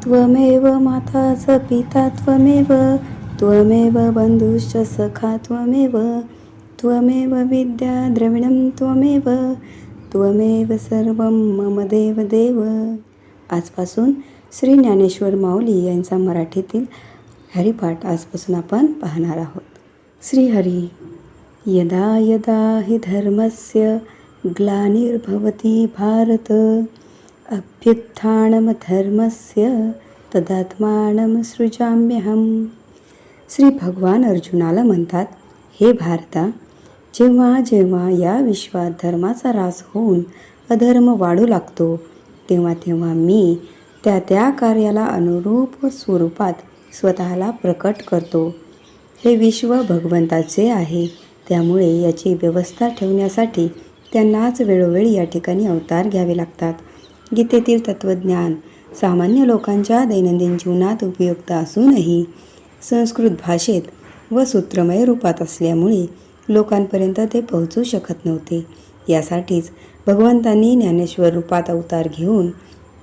त्वमेव माता च पिता त्वमेव, त्वमेव बंधुश्च सखा त्वमेव, त्वमेव विद्या द्रविणं त्वमेव, त्वमेव सर्वं मम देव देव. आजपासून श्री ज्ञानेश्वर माऊली यांचा मराठीतील हरिपाठ आजपासून आपण पाहणार आहोत. श्री हरी. यदा यदा हि धर्मस्य ग्लानिर्भवति भारत, अभ्युत्थानमधर्मस्य तदात्मानं सृजाम्यहम्. श्री भगवान अर्जुनाला म्हणतात, हे भारता, जेव्हा जेव्हा या विश्वात धर्माचा ऱ्हास होऊन अधर्म वाढू लागतो, तेव्हा तेव्हा मी त्या त्या कार्याला अनुरूप स्वरूपात स्वतःला प्रकट करतो. हे विश्व भगवंताचे आहे, त्यामुळे याची व्यवस्था ठेवण्यासाठी त्यांनाच वेळोवेळी या ठिकाणी अवतार घ्यावे लागतात. गीतेतील तत्त्वज्ञान सामान्य लोकांच्या दैनंदिन जीवनात उपयुक्त असूनही संस्कृत भाषेत व सूत्रमय रूपात असल्यामुळे लोकांपर्यंत ते पोहोचू शकत नव्हते. यासाठीच भगवंतांनी ज्ञानेश्वर रूपात अवतार घेऊन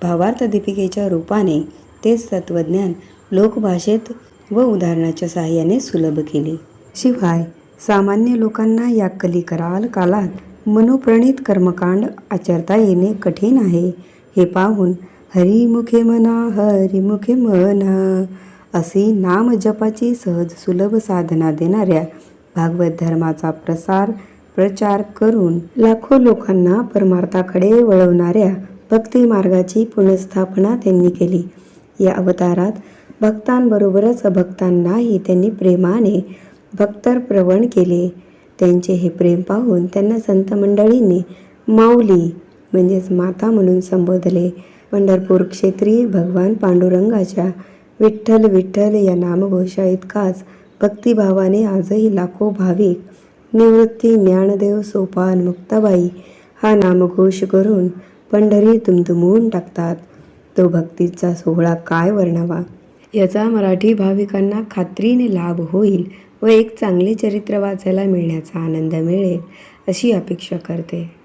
भावार्थ दीपिकेच्या रूपाने तेच तत्त्वज्ञान लोकभाषेत व उदाहरणाच्या साहाय्याने सुलभ केले. शिवाय सामान्य लोकांना या कलिकाल कालात मनोप्रणित कर्मकांड आचरता येणे कठीण आहे, हे पाहून हरिमुखे म्हणा हरिमुखे म्हणा अशी नामजपाची सहज सुलभ साधना देणाऱ्या भागवत धर्माचा प्रचार करून लाखो लोकांना परमार्थाकडे वळवणाऱ्या भक्ती मार्गाची पुनर्स्थापना त्यांनी केली. या अवतारात भक्तांबरोबरच अभक्तांनाही त्यांनी प्रेमाने भक्तप्रवण केले. त्यांचे हे प्रेम पाहून त्यांना संत मंडळींनी माऊली म्हणजेच माता म्हणून संबोधले. पंढरपूर क्षेत्री भगवान पांडुरंगाच्या विठ्ठल विठ्ठल या नामघोषा इतकाच भक्तिभावाने आजही लाखो भाविक निवृत्ती ज्ञानदेव सोपान मुक्ताबाई हा नामघोष करून पंढरी दुमदुमवून टाकतात. तो भक्तीचा सोहळा काय वर्णावा. याचा मराठी भाविकांना खात्रीने लाभ होईल व एक चांगले चरित्र वाचायला मिळण्याचा आनंद मिळेल अशी अपेक्षा करते.